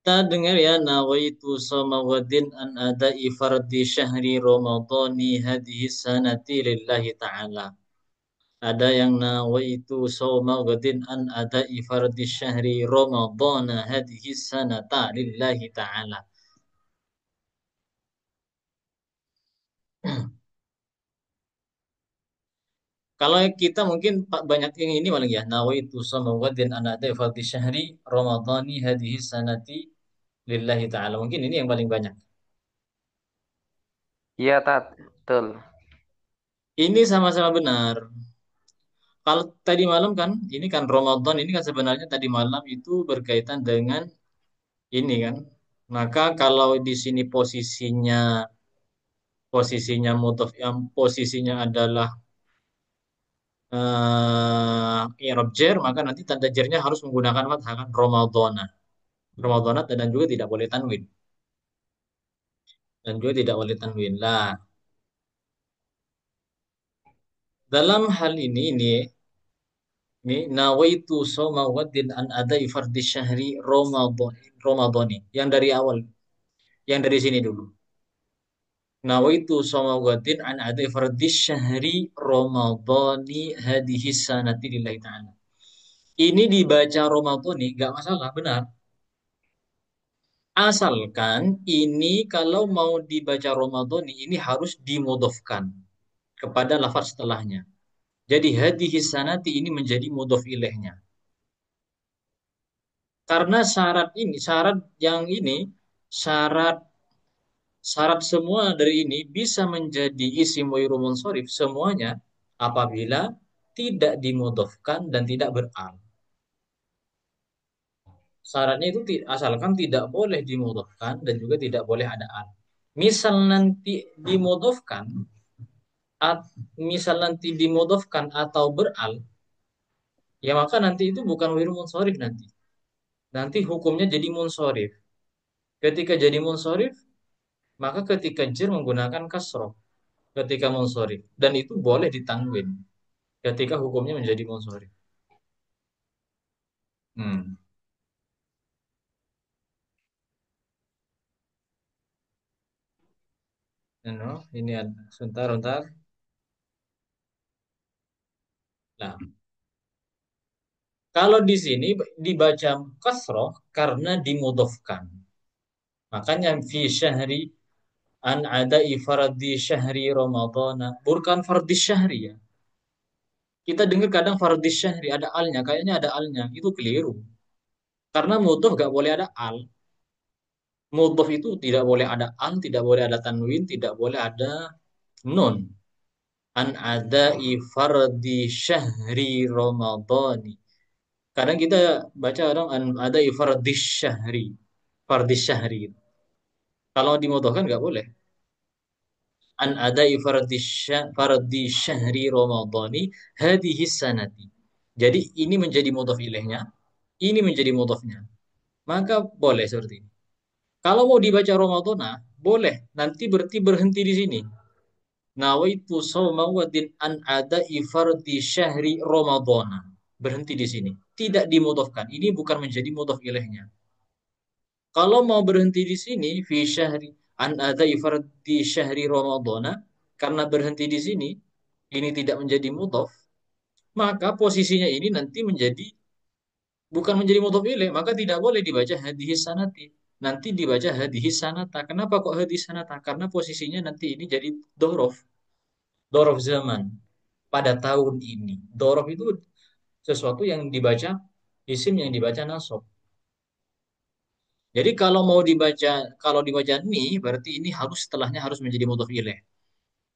kita dengar ya, nawaitu sama wadin an adai fardi syahri ramadhani hadhihi sanati lillahi ta'ala. Ada yang nawaitu sawma ghadin an adai fardhi syahri ramadhana hadhihi sanata lillahi ta'ala. Kalau kita mungkin banyak yang ini malah ya, nawaitu sawma ghadin an adai fardhi syahri ramadhani hadhihi sanati lillahi ta'ala. Mungkin ini yang paling banyak. Iya, Tat. Betul. Ini sama-sama benar. Kalau tadi malam kan, ini kan Ramadan, ini kan sebenarnya tadi malam itu berkaitan dengan ini kan. Maka kalau di sini posisinya mudhof yang posisinya adalah i'rab jar, maka nanti tanda jarnya harus menggunakan fathah kan Ramadhana. Ramadhana dan juga tidak boleh tanwin. Dan juga tidak boleh tanwin. Lah, dalam hal ini nawaitu shauma waddin an adai fardhi syahri Ramadhani. Yang dari awal, yang dari sini dulu. Nawaitu shauma waddin an adai fardhi syahri Ramadhani hadhihi sanati lillahi ta'ala. Ini dibaca Ramadhani gak masalah, benar. Asalkan ini kalau mau dibaca Ramadhani ini harus dimudhofkan kepada lafaz setelahnya. Jadi hadhihi sanati ini menjadi mudhof ilaihnya. Karena syarat yang ini, syarat syarat semua dari ini bisa menjadi isim wa munsharif semuanya apabila tidak dimudhofkan dan tidak beral. Syaratnya itu asalkan tidak boleh dimudhofkan dan juga tidak boleh ada al. Misal nanti dimudhofkan, misal nanti dimudhofkan atau beral, ya maka nanti itu bukan wiru munsharif nanti. Nanti hukumnya jadi munsharif. Ketika jadi munsharif, maka ketika jer menggunakan kasroh ketika munsharif dan itu boleh ditanwin ketika hukumnya menjadi munsharif. Hmm. Ini ada sebentar, sebentar. Nah, kalau di sini dibaca kasroh karena dimudhofkan. Makanya fi syahri an adai fardi syahri Ramadana. Bukan fardi syahri ya. Kita dengar kadang fardi syahri ada alnya, kayaknya ada alnya. Itu keliru. Karena mudhof gak boleh ada al. Mudhof itu tidak boleh ada al, tidak boleh ada tanwin, tidak boleh ada nun. An adai fardi syahri Ramadhani. Kadang kita baca kadang an adai fardi syahri. Fardi syahri. Kalau dimudhofkan nggak boleh. An adai fardi syahri Ramadhani hadhihi sanati. Jadi ini menjadi mudhof ilaihnya, ini menjadi mudhofnya. Maka boleh seperti ini. Kalau mau dibaca Ramadhana, boleh. Nanti berarti berhenti di sini. Nawaitu shauma wadin an adai fardi syahri Ramadhana. Berhenti di sini. Tidak dimudhofkan. Ini bukan menjadi mudhof ilaihnya. Kalau mau berhenti di sini, fi syahri an adai fardi syahri Ramadhana, karena berhenti di sini, ini tidak menjadi mudhof, maka posisinya ini nanti menjadi bukan menjadi mudhof ilaih, maka tidak boleh dibaca hadhihi sanati. Nanti dibaca hadhihi sanata. Kenapa kok hadhihi sanata? Karena posisinya nanti ini jadi dorof, dorof zaman pada tahun ini. Dorof itu sesuatu yang dibaca isim yang dibaca nasab. Jadi kalau dibaca ini berarti ini harus setelahnya harus menjadi mudhof ilaih.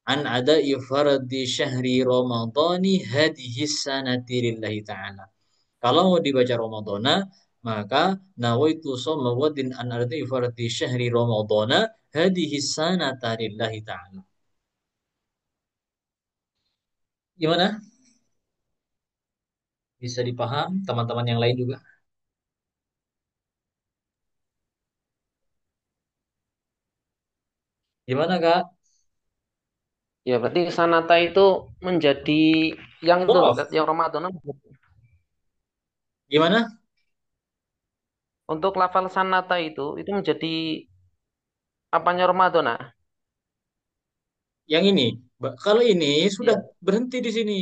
An ada fardi syahri ramadhani hadhihi sanati lillahi ta'ala. Kalau mau dibaca Ramadhana, maka nawaitu sawma wadin an ada fardi syahri ramadhana hadhihi sanata lillahi ta'ala. Gimana? Bisa dipaham teman-teman yang lain juga? Gimana, Kak? Ya, berarti sanata itu menjadi yang itu, Dhorof. yang Ramadan. Gimana? untuk lafal sanata itu menjadi apanya Ramadan, nah? Yang ini, kalau ini sudah Iya. berhenti di sini.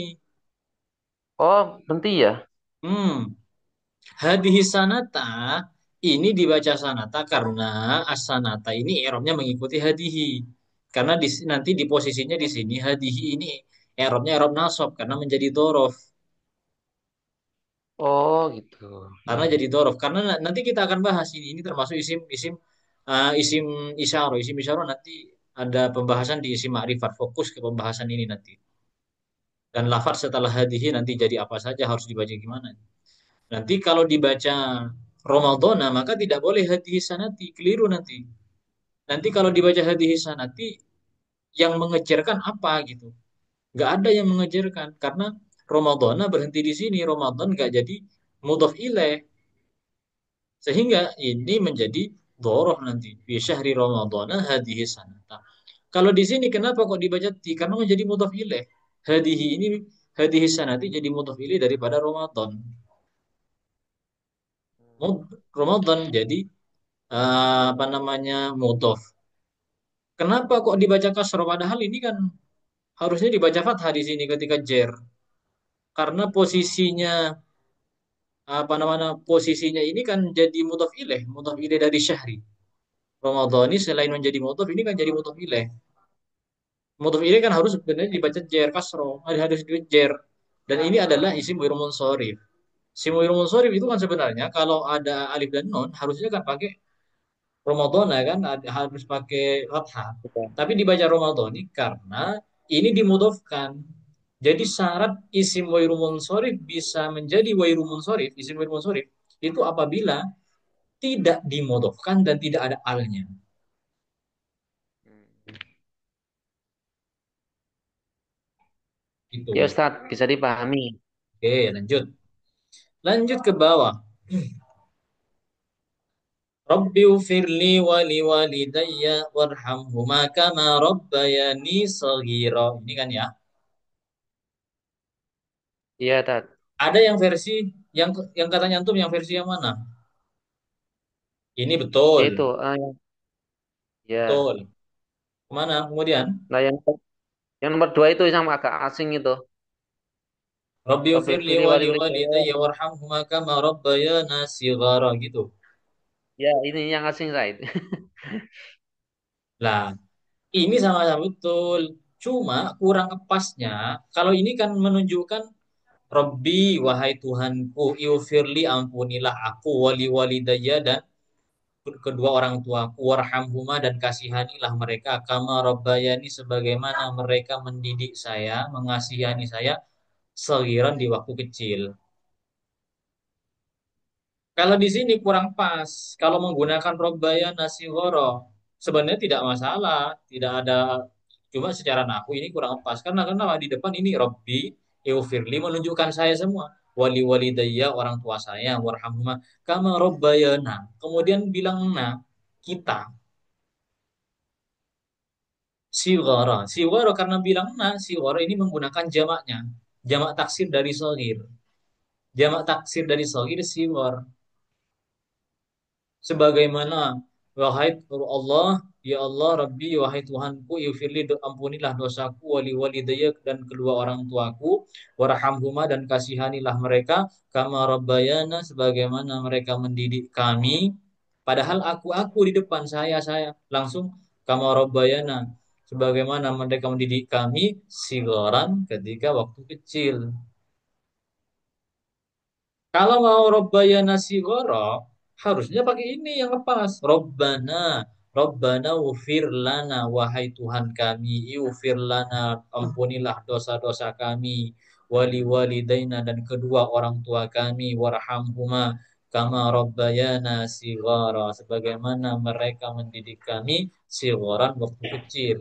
Oh, berhenti ya? Hmm, hadhihi sanata ini dibaca sanata karena as-sanata ini i'rabnya mengikuti hadihi. Karena nanti di posisinya di sini hadihi ini i'rabnya i'rab nasab karena menjadi dhorof. Oh, gitu. Karena jadi dhorof. Karena nanti kita akan bahas ini termasuk isim isim isyarah. Isim isyarah nanti ada pembahasan di isim ma'rifat. Fokus ke pembahasan ini nanti. Dan lafaz setelah hadihi nanti jadi apa saja harus dibaca gimana. Nanti kalau dibaca Ramadana maka tidak boleh hadihi sanati, keliru nanti. Nanti kalau dibaca hadihi sanati yang mengejarkan apa gitu. Nggak ada yang mengejarkan karena Ramadana berhenti di sini. Ramadan nggak jadi mudhof ilaih. Sehingga ini menjadi doroh nanti. Fi syahri Ramadana hadihi sanata. Kalau di sini kenapa kok dibaca ti? Karena menjadi mudhof ilaih. Hadihi ini hadihi sanati jadi mudhof ilaih daripada Ramadan. Ramadan jadi apa namanya mudhof. Kenapa kok dibaca kasroh? Padahal ini kan harusnya dibaca fathah di sini ketika jer. Karena posisinya apa namanya posisinya ini kan jadi mudhof ilaih dari syahri. Ramadan ini selain menjadi mudhof ini kan jadi mudhof ilaih. Mudhof ilaih kan harus sebenarnya dibaca jer kasroh, harus dibaca jer. Dan ini adalah isim wirul munsharif. Isim wirul munsharif itu kan sebenarnya kalau ada alif dan nun harusnya kan pakai Ramadan ya kan harus pakai fathah. Iya. Tapi dibaca Ramadhani karena ini dimudofkan. Jadi syarat isim wairu munsharif bisa menjadi wairu munsharif, isim wairu munsharif itu apabila tidak dimudofkan dan tidak ada alnya. Ya Itu. Ustaz, bisa dipahami. Oke, lanjut. Lanjut ke bawah. Rabbi ufirli wali walidayya warhamhuma kama rabbayani saghira. Ini kan ya. Iya, Ustaz. Ada yang versi yang katanya antum yang versi yang mana? Ini betul. Itu, ya. Betul. Kemana kemudian? Nah, yang nomor dua itu yang agak asing itu. Rabbi Wabil ufirli fili wali wali walidayya. walidayya warhamhuma kama rabbayana shighara gitu. Ya, ini yang asing Said. Lah, ini sama-sama betul. Cuma kurang epasnya, kalau ini kan menunjukkan Rabbi, wahai Tuhanku, iufirli ampunilah aku, wali walidayya dan kedua orang tuaku, warhamhuma dan kasihanilah mereka, kama rabbayani sebagaimana mereka mendidik saya, mengasihani saya, sagiran di waktu kecil. Kalau di sini kurang pas. Kalau menggunakan Robbaya Nasihoro, sebenarnya tidak masalah, tidak ada. Cuma secara nahu ini kurang pas. Karena kenapa di depan ini Robbi, Eufirli menunjukkan saya semua. Wali walidayya orang tua saya, warhamhuma kama Robbayana. Kemudian bilang na kita siwara. Siwara karena bilang na siwara ini menggunakan jamaknya. Jamak taksir dari sogir. Jamak taksir dari sogir siwar. Sebagaimana wahai Allah, ya Allah Rabbi, wahai Tuhanku, ighfirli, ampunilah dosaku, wali walidayya dan kedua orang tuaku, warhamhuma dan kasihanilah mereka, kama rabbayana sebagaimana mereka mendidik kami. Padahal aku di depan saya langsung kama rabbayana sebagaimana mereka mendidik kami sigaran ketika waktu kecil. Kalau mau Robbayana Sigoro, harusnya pakai ini yang lepas. Robbana ufir lana, wahai Tuhan kami, ufir lana, ampunilah dosa-dosa kami, wali walidaina dan kedua orang tua kami, warhamhuma, kama Robbayana Sigoro, sebagaimana mereka mendidik kami, sigoran waktu kecil.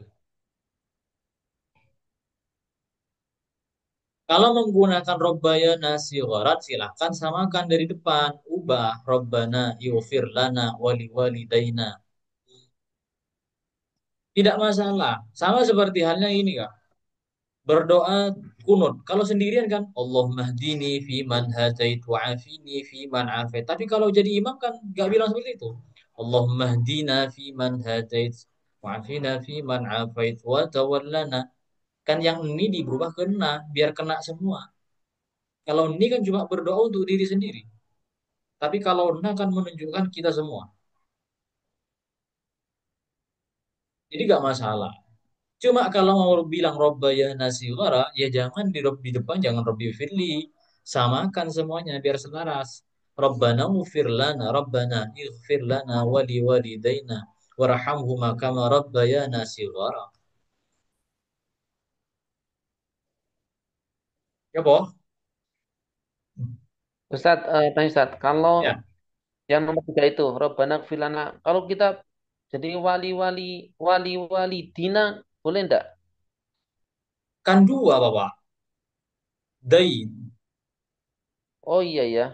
Kalau menggunakan Rabbana sigharat silahkan samakan dari depan. Ubah Rabbana ighfir lana wali walidaina. Tidak masalah. Sama seperti halnya ini Kak. Berdoa kunut. Kalau sendirian kan Allahumma hdini fi man hadait wa afini fi man afait. Tapi kalau jadi imam kan nggak bilang seperti itu. Allahumma hdina fi man hadait wa afina fi man afait wa tawallana. Kan yang ini diberubah ke na biar kena semua. Kalau ini kan cuma berdoa untuk diri sendiri. Tapi kalau na kan menunjukkan kita semua. Jadi nggak masalah. Cuma kalau mau bilang Robbayana Shighara, ya jangan di depan, jangan Robbi Firli. Samakan semuanya biar selaras. Rabbana ufir lana, Rabbana ighfir lana wali walidaina warhamhuma kama Rabbayana Shighara. Ya, Boh? Ustadz, tanya Ustadz, kalau Ya, yang nomor tiga itu, Robbana filana, kalau kita jadi wali-wali dina, boleh enggak? kan dua, Bapak. Dain. Oh iya ya,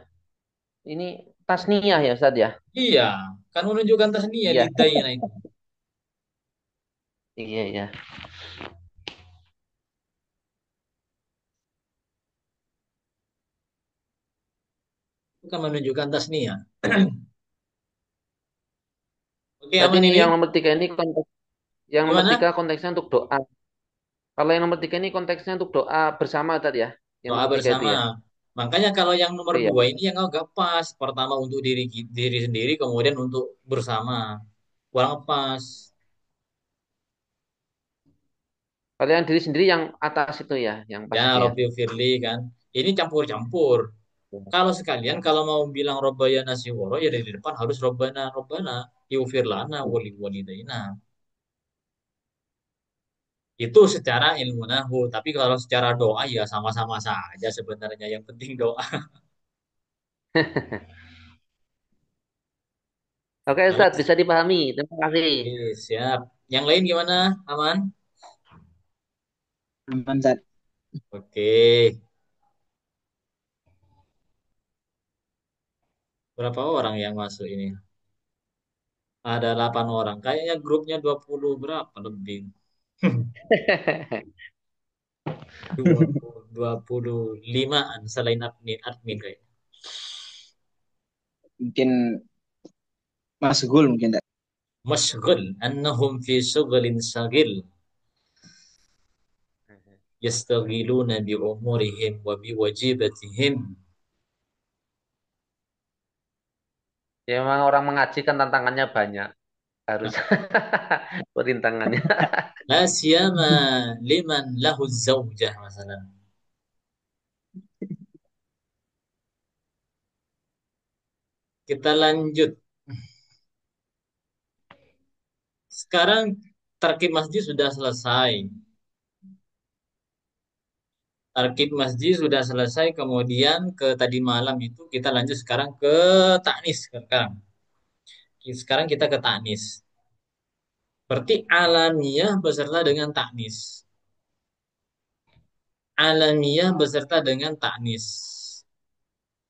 ini tasniyah ya Ustadz ya? Iya, kan menunjukkan tasniah di Iya, daina itu. iya ya. Itu kan menunjukkan tasniah. Oke, Berarti aman ini ini. yang nomor tiga ini yang nomor tiga Gimana? konteksnya untuk doa. Kalau yang nomor tiga ini konteksnya untuk doa bersama tadi ya, yang Doa nomor tiga itu bersama. ya. Makanya kalau yang nomor Oh iya. dua ini yang agak pas. Pertama untuk diri sendiri, kemudian untuk bersama. Kurang pas. Kalau yang diri sendiri yang atas itu ya, yang pas Ya, itu ya. Robbi Firly kan. Ini campur-campur. Kalau sekalian, kalau mau bilang Robbayana Siworo, ya dari depan harus Robbana, Robbana. Ighfir lana wali walidaina. Itu secara ilmu nahu. Tapi kalau secara doa, ya sama-sama saja sebenarnya. Yang penting doa. Oke Ustadz, Jelas. bisa dipahami. Terima kasih. Oke, siap. Yang lain gimana? Aman? Aman, Tat. Oke. Berapa orang yang masuk ini? Ada 8 orang. Kayaknya grupnya 20 berapa lebih? 25-an selain admin kayaknya. Mungkin masgul mungkin, Tat. Masghul annahum fi syughlin saghil yastaghiluna bi umurihim wa bi wajibatihim. Ya memang orang mengaji kan tantangannya banyak. Harus perintangannya. La siyama liman lahu zaujah masalah. Kita lanjut. Sekarang tarkib masjid sudah selesai. Tarkib masjid sudah selesai, kemudian ke tadi malam itu kita lanjut sekarang ke taknis sekarang. Sekarang kita ke taknis. Berarti alamiah beserta dengan taknis. Alamiah beserta dengan taknis.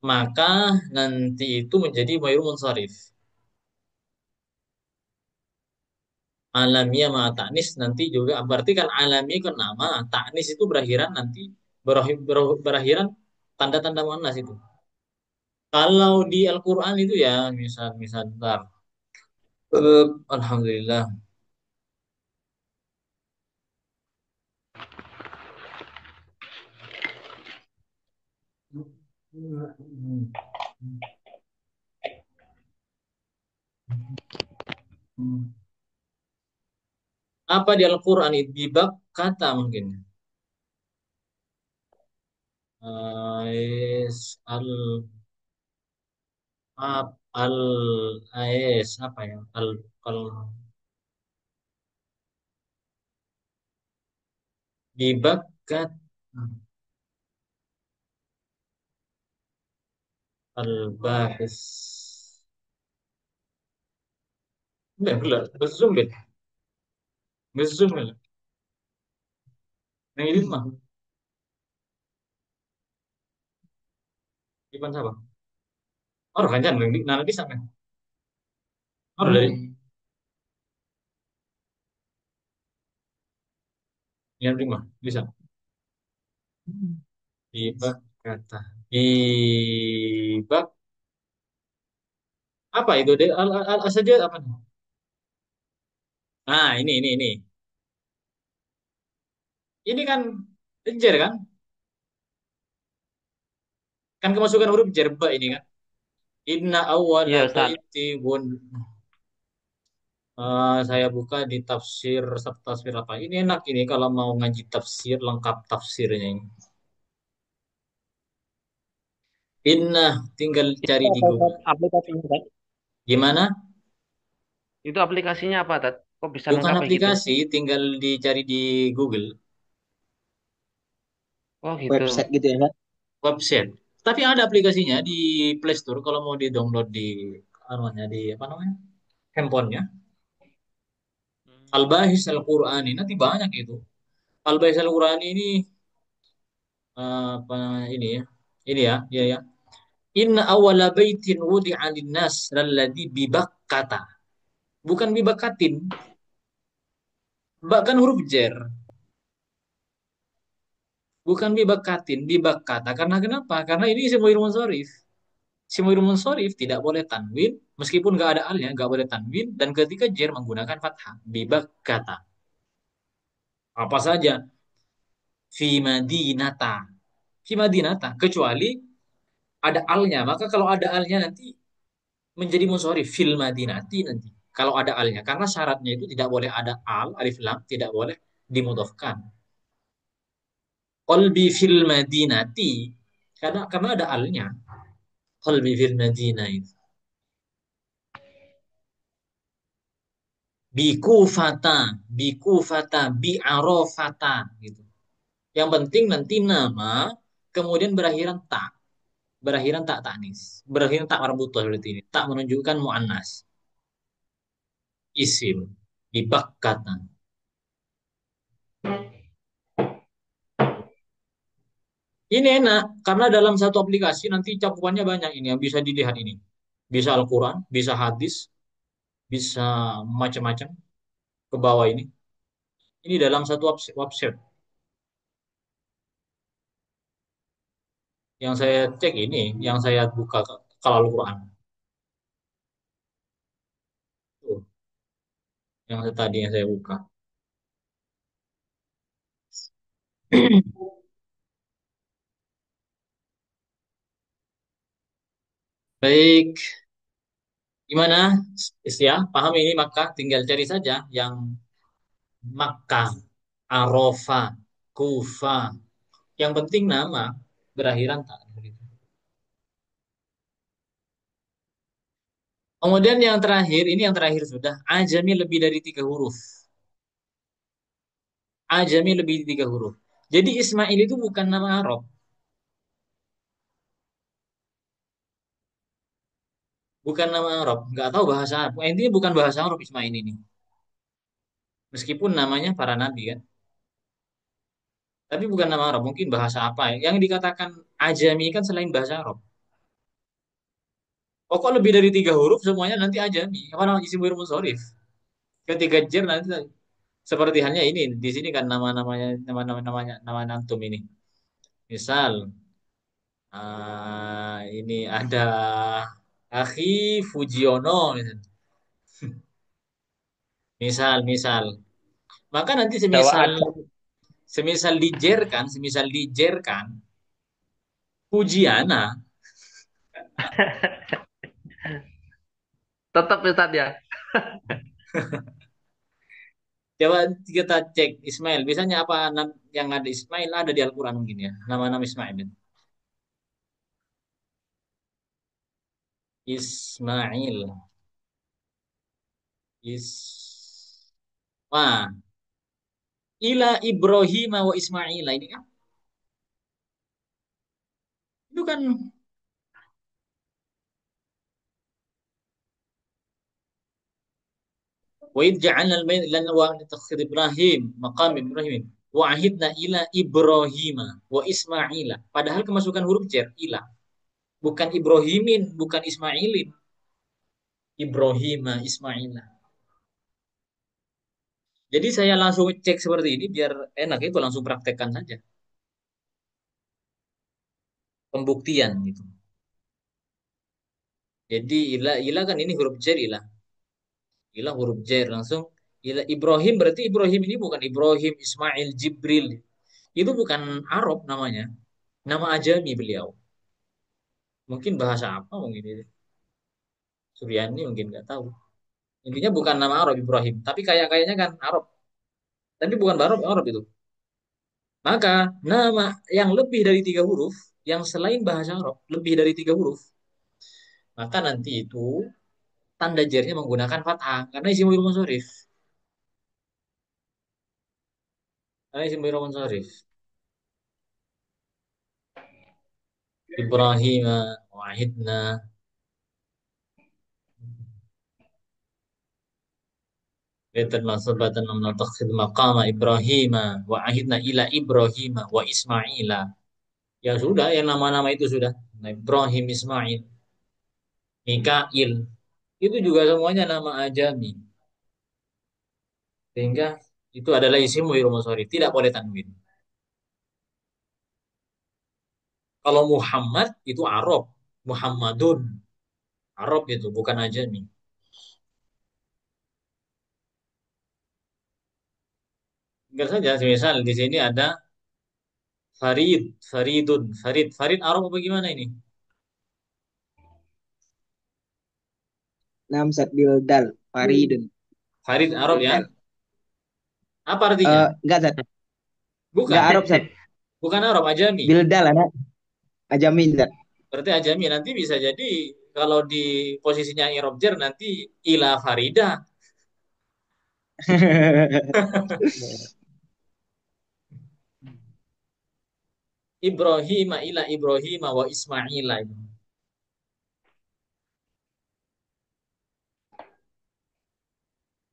Maka nanti itu menjadi mayru munsharif. Alamiah sama taknis nanti juga berarti kan alamiah ke nama, taknis itu berakhiran nanti berakhiran tanda-tanda muannas itu. Kalau di Al-Qur'an itu ya misal bentar. Alhamdulillah. Apa di Al-Qur'an itu di bab kata mungkin. Al al apa ya? Al di bab kat al-bahis. Enggak, berzoom deh. Berzoom ya. Yang ini mah, Ipan siapa? Orang kan jangan nanti sampai. Orang dari yang lima bisa. Bibak kata. Bibak apa itu? Al saja apa? Nah, ini. Ini kan jer kan? Kan kemasukan huruf jer ba ini kan. Inna awwala Iya, Ustaz. baiti bun. Saya buka di tafsir tafsir apa? Ini enak ini kalau mau ngaji tafsir lengkap tafsirnya ini. Inna tinggal Itu cari di apa, Ustaz? Google. Aplikasinya, Ustaz? Gimana? Itu aplikasinya apa, Tad? Kok bisa Bukan lengkap kayak gitu? aplikasi, tinggal dicari di Google Oh, gitu. Website gitu ya kan? website. Tapi ada aplikasinya di Play Store kalau mau di-download di anuannya di apa namanya? Handphonenya. Al-Bahis Al-Qur'ani nanti banyak itu. Al-Bahis Al-Qur'ani ini apa namanya ini ya. Ini ya. Inna awwala baitin wudi'a lin-nas lalladzi bi Bakkata. Bukan bi Bakkatin. Bak kan huruf jer. Bukan bi Bakkatin, bi Bakkata. Karena kenapa? Karena ini ismul munsharif. Ismul munsharif tidak boleh tanwin, meskipun nggak ada alnya, nggak boleh tanwin, dan ketika jer menggunakan fathah. Bi Bakkata. Apa saja? Fi Madinata. Fi Madinata. Kecuali ada alnya. Maka kalau ada alnya nanti menjadi munsharif. Fil Madinati nanti. Kalau ada alnya. Karena syaratnya itu tidak boleh ada al, alif lam, tidak boleh dimudofkan. Qalbi fil Madinati. Karena ada alnya. Qalbi fil Madinah itu. Bi arofata gitu. Yang penting nanti nama kemudian berakhiran tak, berakhiran tak tanis, berakhiran tak marbutah berarti ini. Tak menunjukkan muannas, isim, kata. Ini enak karena dalam satu aplikasi nanti cakupannya banyak ini yang bisa dilihat ini. Bisa Al-Quran, bisa hadis, bisa macam-macam ke bawah ini. Ini dalam satu website. Yang saya cek ini, yang saya buka kalau Al-Quran. Tuh, yang tadi yang saya buka. Baik, gimana? Ya, paham ini maka tinggal cari saja yang Makkah, Arafah, Kufah. Yang penting nama berakhiran tak. Kemudian yang terakhir, ini yang terakhir sudah. Ajami lebih dari 3 huruf. Ajami lebih dari 3 huruf. Jadi Ismail itu bukan nama Arab. Bukan nama Arab. Nggak tahu bahasa Arab. Intinya bukan bahasa Arab Ismail ini. Meskipun namanya para nabi kan. Tapi bukan nama Arab. Mungkin bahasa apa ya. Yang dikatakan Ajami kan selain bahasa Arab. Pokok lebih dari 3 huruf semuanya nanti Ajami. Apa nama isim wir munsharif. Ketika jer nanti seperti halnya ini. Di sini kan nama-namanya nama-namanya nama nantum ini. Misal ini ada Akhi Fujiono misal. Misal. Maka nanti Jawa semisal Adam. semisal dijerkan, semisal dijerkan Fujiana, Tetap, Ustaz ya. coba kita cek Ismail. Biasanya apa yang ada Ismail ada di Al-Quran mungkin ya. Nama-nama Ismail. Ismail. Wah, ila Ibrahim wa Ismail ini kan itu kan wa id ja'alna al-bayt lana wa takhid Ibrahim maqam Ibrahim wa ahidna ila Ibrahim wa Ismaila. Padahal kemasukan huruf jar ila, bukan Ibrahimin, bukan Ismailin. Ibrahim Ismaila. Jadi saya langsung cek seperti ini biar enak itu langsung praktekkan saja. pembuktian gitu. Jadi ilah ilah kan ini huruf jar ilah. Ilah huruf jar langsung ilah Ibrahim berarti Ibrahim ini bukan Ibrahim Ismail Jibril. Itu bukan Arab namanya. Nama ajami beliau. Mungkin bahasa apa mungkin itu. Suryani mungkin nggak tahu. Intinya bukan nama Arab Ibrahim, tapi kayaknya kan Arab. Tapi bukan Arab Arab itu. Maka nama yang lebih dari tiga huruf, yang selain bahasa Arab lebih dari tiga huruf, maka nanti itu tanda jarnya menggunakan fathah karena isim munsharif. Karena isim munsharif. Ibrahim wahidna Baitan nasabatan namna takhid maqama Ibrahim wa ahidna ila Ibrahim wa Ismaila. Ya sudah, yang nama-nama itu sudah. Nah, Ibrahim, Ismail, Mikail. Itu juga semuanya nama ajami. Sehingga itu adalah isim munsharif, tidak boleh tanwin. Kalau Muhammad itu Arab, Muhammadun Arab itu bukan ajami. Tinggal saja, misal di sini ada Farid, Faridun, Farid Arab apa gimana ini? Namzat Bildal. Faridun. Farid Arab ya? Bildal. Apa artinya? Enggak, Zat. Enggak Bukan, Arab, Zat. bukan Arab, ajami. Bildal, ada. Ajamin, Zat. Berarti ajami nanti bisa jadi kalau di posisinya Arab jar nanti ila Farida, Ibrahim ila Ibrahim wa Ismaila.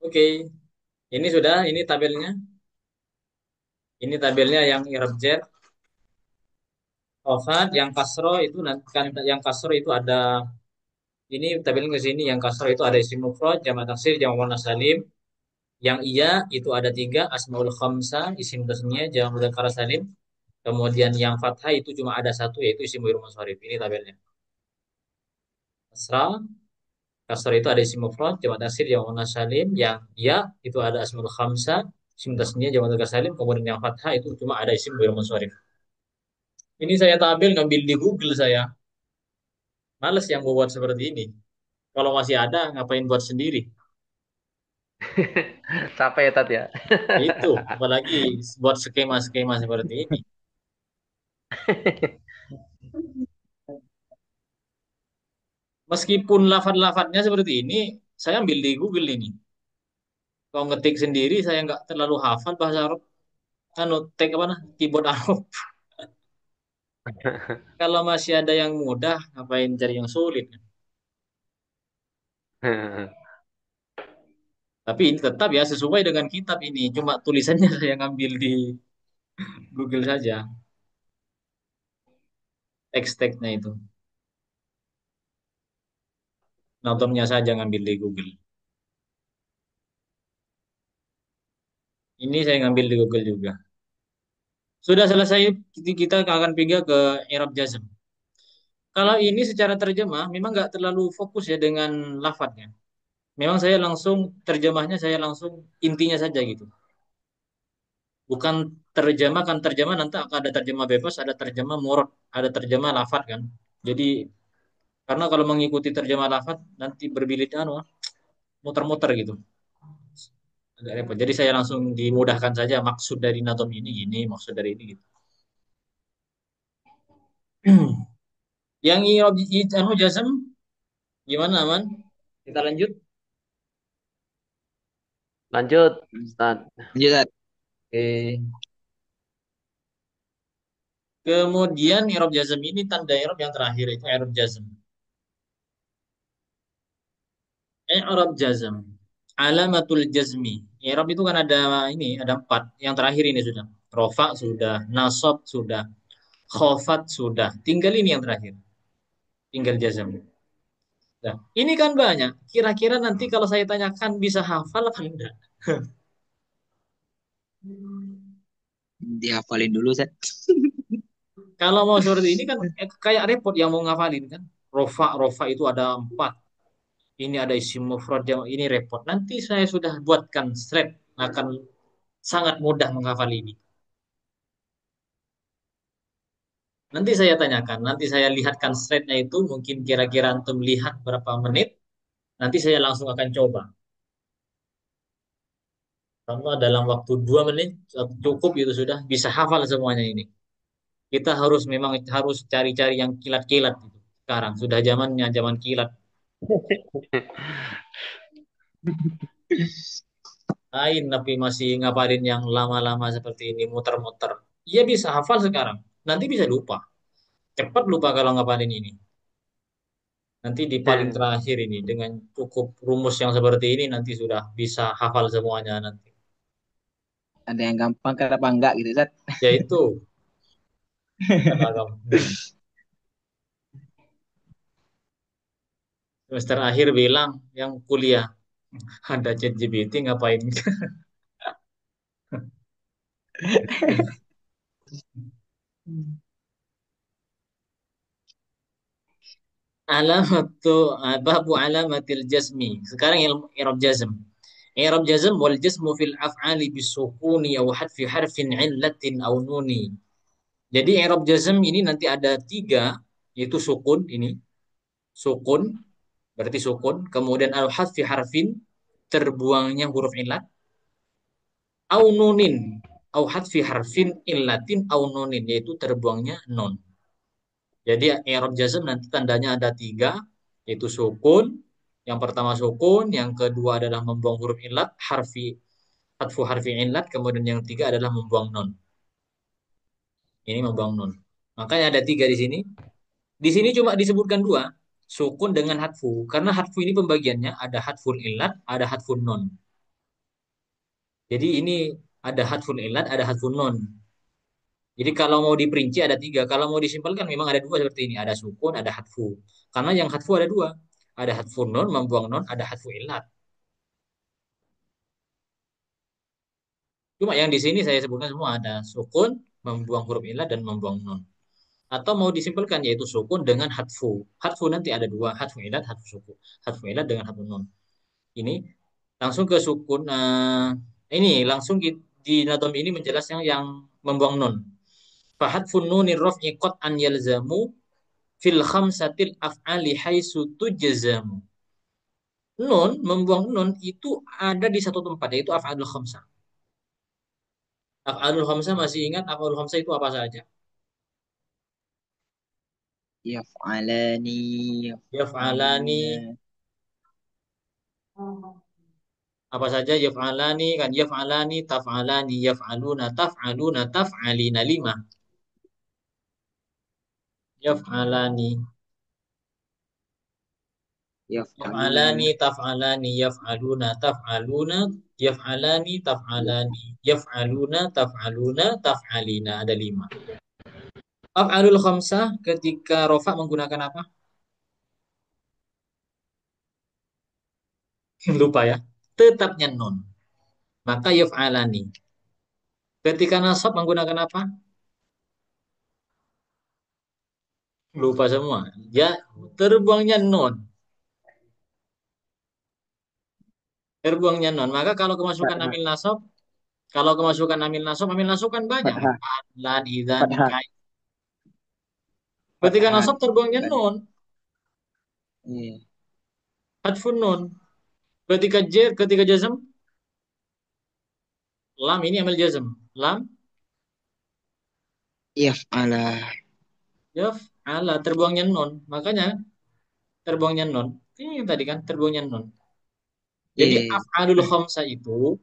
Oke, ini sudah, ini tabelnya. Ini tabelnya yang Arab jar. Khafat yang kasro itu nanti kan yang kasro itu ada ini tabelnya ke sini yang kasro itu ada isim mufrad, jamak taksir, jamak muannas salim. Yang iya itu ada tiga asmaul khamsa, isim tasniyah, jamak mudzakkar salim. Kemudian yang fathah itu cuma ada satu yaitu isim mu'rab munsharif. Ini tabelnya. Kasra, kasra itu ada isim mufrad, jamak taksir, jamak muannas salim. Yang iya itu ada asmaul khamsa, isim tasniyah, jamak mudzakkar salim. Kemudian yang fathah itu cuma ada isim mu'rab munsharif. Ini saya tabel ngambil di Google saya. Males yang membuat seperti ini. Kalau masih ada, ngapain buat sendiri? Capek ya, Tat ya. Itu, apalagi buat skema-skema seperti ini. Meskipun lafad-lafadnya seperti ini, saya ambil di Google ini. Kalau ngetik sendiri, saya nggak terlalu hafal bahasa Arab. Kan tek apa nah? Keyboard Arab. Kalau masih ada yang mudah, ngapain cari yang sulit? Tapi ini tetap ya sesuai dengan kitab ini. Cuma tulisannya saya ngambil di Google saja. Teks-teksnya itu. Notomnya saja ngambil di Google. Ini saya ngambil di Google juga. Sudah selesai, kita akan pindah ke i'rab jazm. Kalau ini secara terjemah memang nggak terlalu fokus ya dengan lafadznya. Memang saya langsung terjemahnya saya langsung intinya saja gitu. Bukan terjemah kan terjemah nanti akan ada terjemah bebas, ada terjemah murad, ada terjemah lafadz kan. Jadi karena kalau mengikuti terjemah lafadz nanti berbilit anu muter-muter gitu. Agak repot. Jadi saya langsung dimudahkan saja maksud dari natom ini, maksud dari ini gitu. Yang anu jazm gimana aman? Kita lanjut. Lanjut, Ustaz. Lanjut, Zat. Oke. Kemudian i'rab jazm ini tanda i'rab yang terakhir itu i'rab jazm. I'rab jazm. Alamatul jazmi. I'rab itu kan ada ini, ada empat. Yang terakhir ini sudah. Rofa sudah, nasab sudah, khofat sudah. Tinggal ini yang terakhir. Tinggal jazm. Nah, ini kan banyak. Kira-kira nanti kalau saya tanyakan bisa hafal apa enggak? Dihafalin dulu, Zat. Kalau mau seperti ini kan kayak repot yang mau ngafalin kan. Rofa, rofa itu ada 4. Ini ada isim mufrad yang ini repot. Nanti saya sudah buatkan thread akan sangat mudah menghafal ini. Nanti saya tanyakan, nanti saya lihatkan threadnya itu mungkin kira-kira antum lihat berapa menit. Nanti saya langsung akan coba. Sama dalam waktu 2 menit cukup itu sudah bisa hafal semuanya ini. Kita harus memang harus cari-cari yang kilat-kilat gitu. Sekarang sudah zamannya zaman kilat. Lain tapi masih ngapain yang lama-lama seperti ini muter-muter. Iya bisa hafal sekarang. Nanti bisa lupa. Cepat lupa kalau ngapain ini. Nanti di paling Hmm. terakhir ini dengan cukup rumus yang seperti ini nanti sudah bisa hafal semuanya nanti. Ada yang gampang kenapa enggak gitu Zat? Yaitu kata semester akhir bilang yang kuliah ada ChatGPT ngapain? Alamatu babu alamatil jazmi. Sekarang ilmu i'rab jazm. I'rab jazm wal jazmu fil af'ali bisukuni aw hadfi harfin illatin aw nuni. Jadi i'rab jazm ini nanti ada 3 yaitu sukun ini. Sukun berarti sukun, kemudian al hadfi harfin terbuangnya huruf illat au nunin au hadfi harfin illatin au nunin yaitu terbuangnya nun. Jadi i'rab jazm nanti tandanya ada 3 yaitu sukun. Yang pertama sukun, yang kedua adalah membuang huruf illat, hadfu harfi illat, kemudian yang ketiga adalah membuang nun. Ini membuang nun. Makanya ada 3 di sini. Di sini cuma disebutkan 2, sukun dengan hadfu. Karena hadfu ini pembagiannya ada hadful illat, ada hadfun nun. Jadi ini ada hadful illat, ada hadfun nun. Jadi kalau mau diperinci ada 3, kalau mau disimpulkan memang ada 2 seperti ini, ada sukun, ada hadfu. Karena yang hadfu ada 2, ada hadfun nun, membuang nun, ada hadfu illat. Cuma yang di sini saya sebutkan semua ada sukun, membuang huruf illat dan membuang nun. Atau mau disimpulkan yaitu sukun dengan hadfu. Hadfu nanti ada 2, hadfu illat, hadfu sukun. Hadfu illat dengan hadfu nun. Ini langsung ke sukun. Ini langsung di nadom ini menjelaskan yang membuang nun. Fahadfun nunir raf'i qat'an yalzamu fil khamsatil af'ali haitsu tujzamu. Nun, membuang nun itu ada di satu tempat yaitu af'alul khamsah. Af'alul khamsah masih ingat af'alul khamsah itu apa saja? Yaf'alani, Yaf'alani yaf'aluna, apa saja yaf'alani kan yaf'alani taf'alani yaf'aluna taf'aluna taf'alina 5. Yaf'alani yaf'aluna, yaf'alani taf'alani yaf'aluna taf'aluna yaf'alani taf'alani yaf'aluna taf'aluna taf'alina ada 5. Af'alul khamsah ketika rofa menggunakan apa? Lupa ya. Tetapnya non. Maka yaf'alani. Ketika nasab menggunakan apa? Lupa semua. Ya, terbuangnya non. Terbuangnya non. Maka kalau kemasukan fathah, amil nasab, kalau kemasukan amil nasab kan banyak. fathah, Lan, idzan, fathah, kai. Ketika fathah. nasab terbuangnya Tadi. non. Iya. Hadfun non. Ketika jazm, lam ini amil jazm. Lam, Yaf'ala. yaf, ala, terbuangnya non. Makanya terbuangnya non. Ini yang tadi kan, terbuangnya non. Jadi Iya. af'alul khamsa itu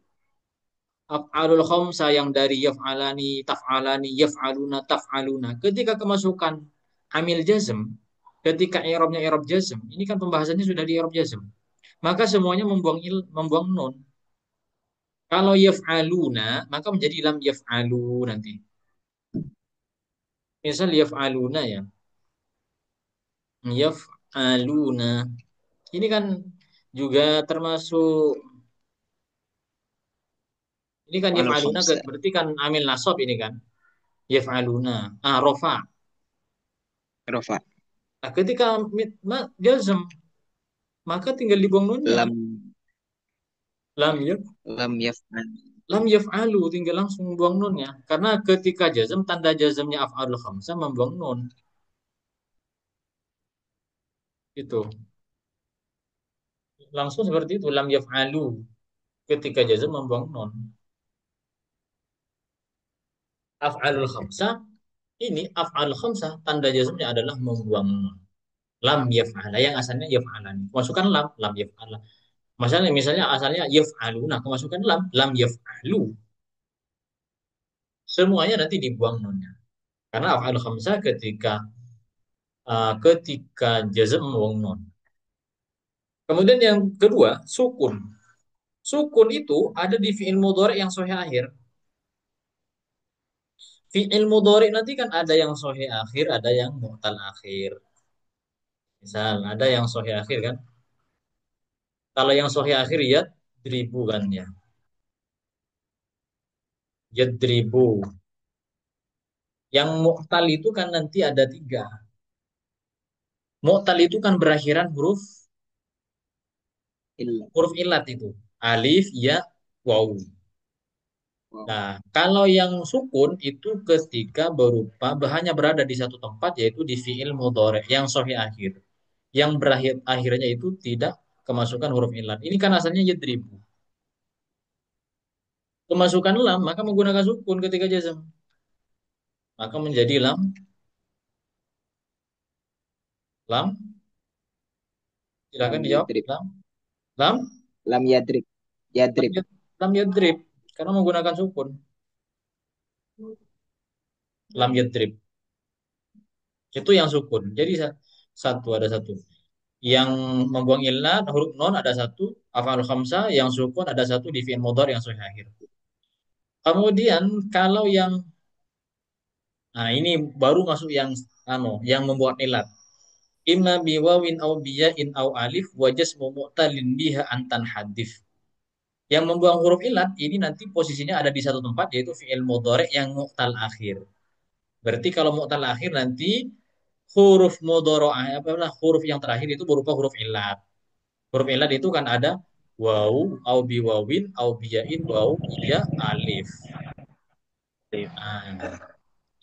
af'alul khamsa yang dari yaf'alani, taf'alani, yaf'aluna, taf'aluna. Ketika kemasukan amil jazm, ketika i'rabnya i'rab jazm, ini kan pembahasannya sudah di i'rab jazm. Maka semuanya membuang nun. Kalau yaf'aluna, maka menjadi lam yaf'alu nanti. Misal yaf'aluna ya. Yaf'aluna. Ini kan juga termasuk ini kan Wa'alul yaf'aluna khamsa. berarti kan amil nasab ini kan. Yaf'aluna. Ah, rofa. Rofa. Nah, ketika jazm, maka tinggal dibuang nunnya. Lam Lam ya, lam yaf'al. lam yaf'alu, tinggal langsung buang nunnya. Karena ketika jazm, tanda jazmnya af'alul khamsah membuang nun. Itu. Langsung seperti itu, lam yaf'alu. Ketika jazm membuang nun. Af'alul khamsah, ini af'alul khamsah, tanda jazmnya adalah membuang nun. Lam yaf'ala, yang asalnya yaf'alan. Masukkan lam, lam yaf'ala. Misalnya asalnya yaf'alu, nah kemasukan lam, lam yaf'alu. Semuanya nanti dibuang nunnya. Karena af'al khamsah ketika jazm membuang nun. Kemudian yang kedua, sukun. Sukun itu ada di fi'il mudhari yang sahih akhir. Fi'il mudhari nanti kan ada yang sahih akhir, ada yang mu'tal akhir. Misal, ada yang sahih akhir kan. Kalau yang sahih akhir ya dribu kan ya. Yadribu. Yang mu'tal itu kan nanti ada tiga. Mu'tal itu kan berakhiran huruf Illa. huruf ilat itu. Alif, ya, waw. Wow. Nah, kalau yang sukun itu ketika berupa hanya berada di satu tempat yaitu di fiil mudhari yang sahih akhir. Yang berakhir akhirnya itu tidak kemasukan huruf ilat. Ini kan asalnya yadribu. Kemasukan lam maka menggunakan sukun ketika jazm. Maka menjadi lam. Lam Silakan dijawab. yadrib. Lam, Lam yadrib. lam, Yadrib. lam yadrib karena menggunakan sukun. Lam yadrib. Itu yang sukun. Jadi satu ada satu. Yang membuang ilat huruf non ada satu, afal khamsah yang sukun ada satu di fi'il mudhari yang sahih akhir. Kemudian kalau yang nah ini baru masuk yang yang membuat ilat. Imma biwawin au biya'in au alif wa jasmu mu'talin biha antan hadif. Yang membuang huruf ilat ini nanti posisinya ada di satu tempat yaitu fi'il mudhari yang mu'tal akhir. Berarti kalau mu'tal akhir nanti huruf mudhari huruf yang terakhir itu berupa huruf ilat. Huruf ilat itu kan ada waw, au biwawin, au biyain, waw, iya, alif. Nah,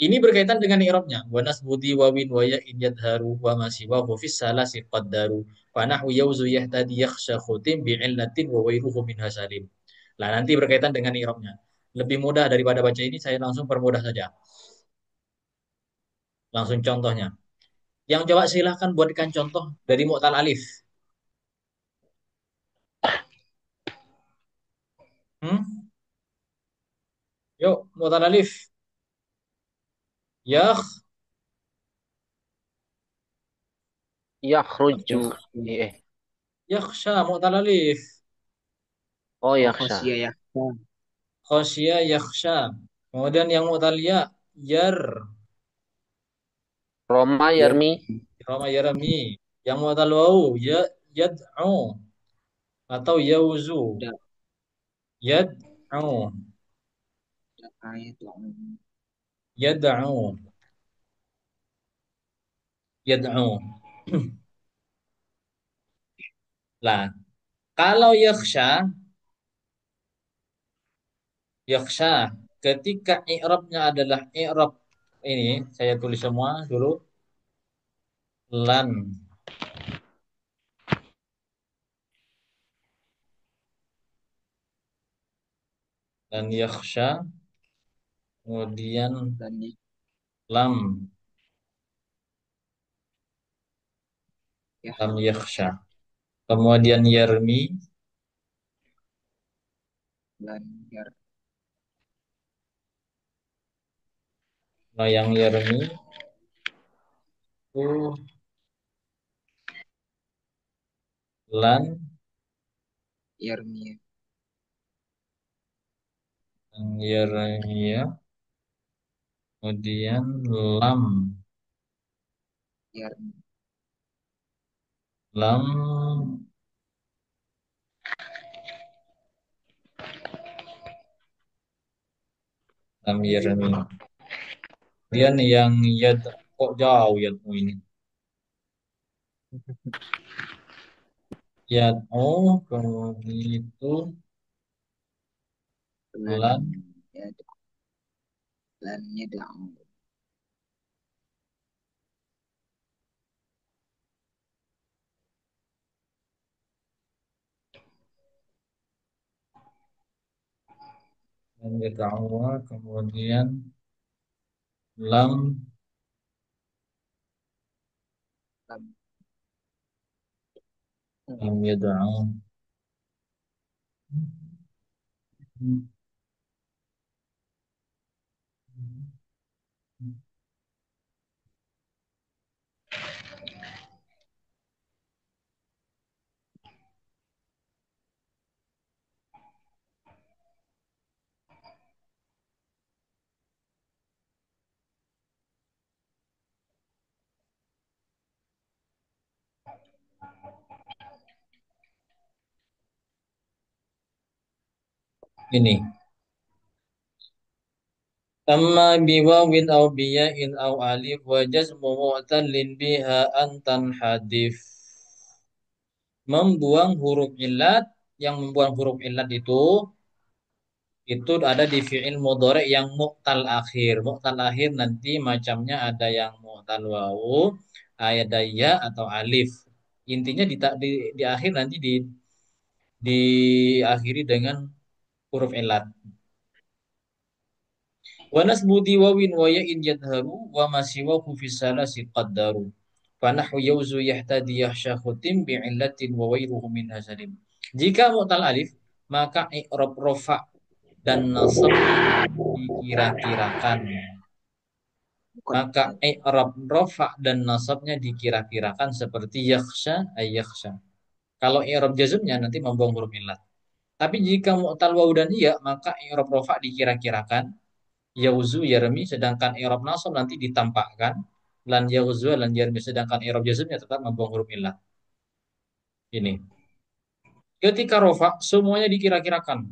ini berkaitan dengan i'rabnya. Wa nasbudi wawin wa ya in yadharu wa ma siwahu fis salasi qaddaru. Fa nahwu yawzu yahtadi yakhsha khutim bi'illatin wa wairuhu min hasalim. Nah, nanti berkaitan dengan i'rabnya. Lebih mudah daripada baca ini, saya langsung permudah saja. Langsung contohnya. Yang coba silahkan buatkan contoh dari mu'tal alif. Hmm? Yuk, mu'tal alif. Yakh, Yakhruju. Yakh. Eh. yakhsha, mu'tal alif. Oh, Oh yakhsha. khosyah yakhsha. Khosya yakhsha. Kemudian yang mutalia yar, Roma Yar. yarmi. rama yarami. Yang mutal wau ya yad'u atau yauzu. Da. Yad'u, Da ayat. yad'u, yad'u. Lah, kalau yakhsha ketika i'rabnya adalah i'rab ini saya tulis semua dulu lan dan yakhsha kemudian Dan lam ya. lam yakhsha kemudian yarmi Dan yar. nah yang yarmi itu lan Yarmi. ya kemudian lam Yarmi. lam lam yarmi kemudian yang yad'u Kok jauh ya ini? Ya, oh, kalau gitu lan lan ya lan yad'u lan yad'uha, kemudian lam lam lam yad'u. Ini. Amma biwawin aw biya'in aw alif wa jazmu mu'tallin biha antan hadif. Membuang huruf illat, yang membuang huruf illat itu ada di fi'il mudhari yang mu'tal akhir. Mu'tal akhir nanti macamnya ada yang mu'tal wawu, ada ya atau alif. Intinya di akhir nanti diakhiri dengan huruf illat. Wa nasbu diwawin wa ya'in yadharu wa ma siwahu fi salasi qaddaru. Fanahu yawzu yahtadi yahsha khutim bi'illatin wa wairuhu min hasalim. Jika mu'tal alif, maka i'rab rofa dan nasab dikira-kirakan. Maka muqaddar i'rab rofa dan nasabnya dikira-kirakan seperti yakhsha ay yakhsha. Kalau i'rab jazmnya nanti membuang huruf illat. Tapi jika mu'tal waw dan iya, maka i'rab rofa dikira-kirakan yauzu yarmi, sedangkan i'rab nasab nanti ditampakkan lan yauzu lan yarmi, sedangkan i'rab jazmnya tetap membuang huruf illat. Ini. Ketika rofa semuanya dikira-kirakan,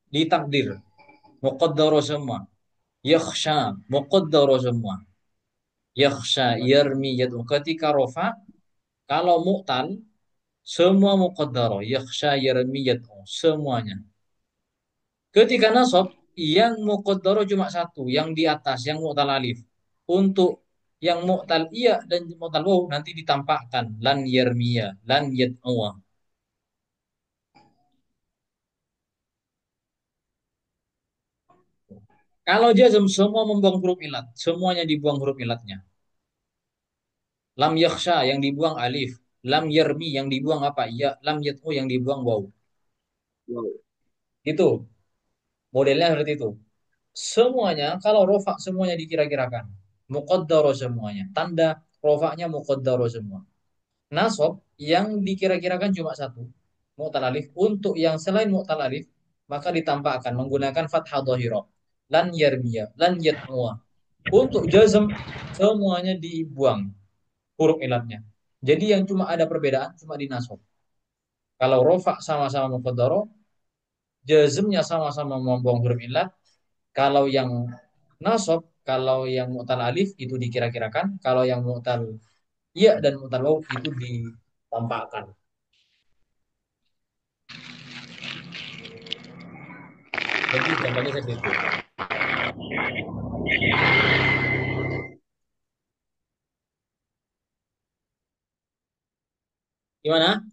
ditakdir, muqaddaro semua. Yakhsha, muqaddaro semua. Yakhsha, yarmi, yad'u. Ketika rofa, kalau mu'tal, semua muqaddaro. Yakhsha, yarmi, yad'u. Semuanya. Ketika nasab, yang muqaddaro cuma satu, yang di atas, yang mu'tal alif. Untuk yang mu'tal iya dan mu'tal waw nanti ditampakkan lan yarmiya, lan yad'uwa. Kalau jazm semua membuang huruf ilat, semuanya dibuang huruf ilatnya. Lam yakhsha yang dibuang alif, lam yarmi yang dibuang apa? Ya, lam yad'u yang dibuang waw. wow Itu modelnya seperti itu. Semuanya kalau rofa semuanya dikira-kirakan. Muqaddaro semuanya. Tanda rofaknya muqaddaro semua. Nasab yang dikira-kirakan cuma satu, mu'tal alif. Untuk yang selain mu'tal alif, maka ditampakkan menggunakan fathah dhahirah. Lan yarmiya, lan yatmuwa. Untuk jazm, semuanya dibuang huruf ilatnya. Jadi yang cuma ada perbedaan cuma di nasab. Kalau rofa sama-sama muqaddaro, jazmnya sama-sama membuang huruf ilat. Kalau yang nasab, kalau yang mu'tal alif itu dikira-kirakan, kalau yang mu'tal iya dan mu'tal waw itu ditampakkan. Jadi gampangnya seperti itu. Gimana?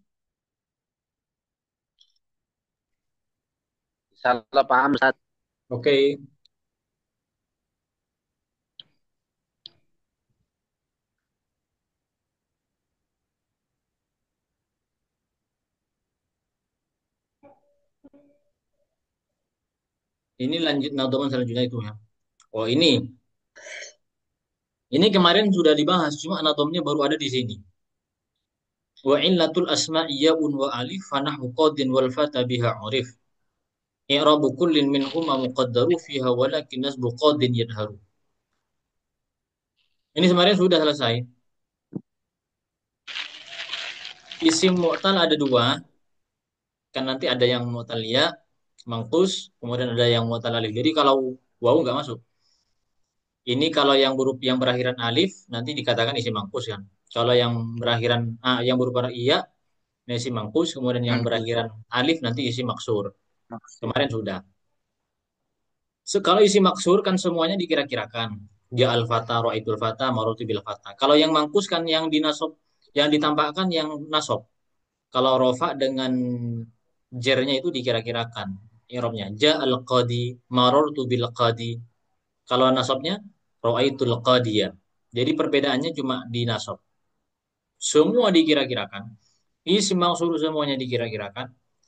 Salah paham Ustaz. Oke, ini lanjut nadoman selanjutnya itu ya. Oh ini kemarin sudah dibahas, cuma anatomnya baru ada di sini. Wa illatul asma'i ya'un wa alif fanahu qadin wal fata biha urif. I'rabu kullin minhuma muqaddaru fiha walakin nasbu qadin yadharu. Ini kemarin sudah selesai. Isim mu'tal ada dua, kan nanti ada yang mu'tal ya, mangkus, kemudian ada yang mu'tal alif. Jadi kalau wawu nggak masuk. Ini kalau yang yang berakhiran alif nanti dikatakan isim mangkus kan. Kalau yang berakhiran yang berupa iya ini isim mangkus, kemudian yang Mangkus. berakhiran alif nanti isim maksur. Maksud. Kemarin sudah. Kalau isim maksur kan semuanya dikira-kirakan. Ja al fata, roaitul fata, marutu bil fata. Kalau yang mangkus kan yang dinasob, yang ditampakkan yang nasob. Kalau rofa dengan jernya itu dikira-kirakan. Irobnya ja al qadi, marartu bil qadi. Kalau nasabnya roaitul qadiyah. Jadi perbedaannya cuma di nasab. Semua dikira-kirakan. Isim maksur semuanya dikira-kirakan.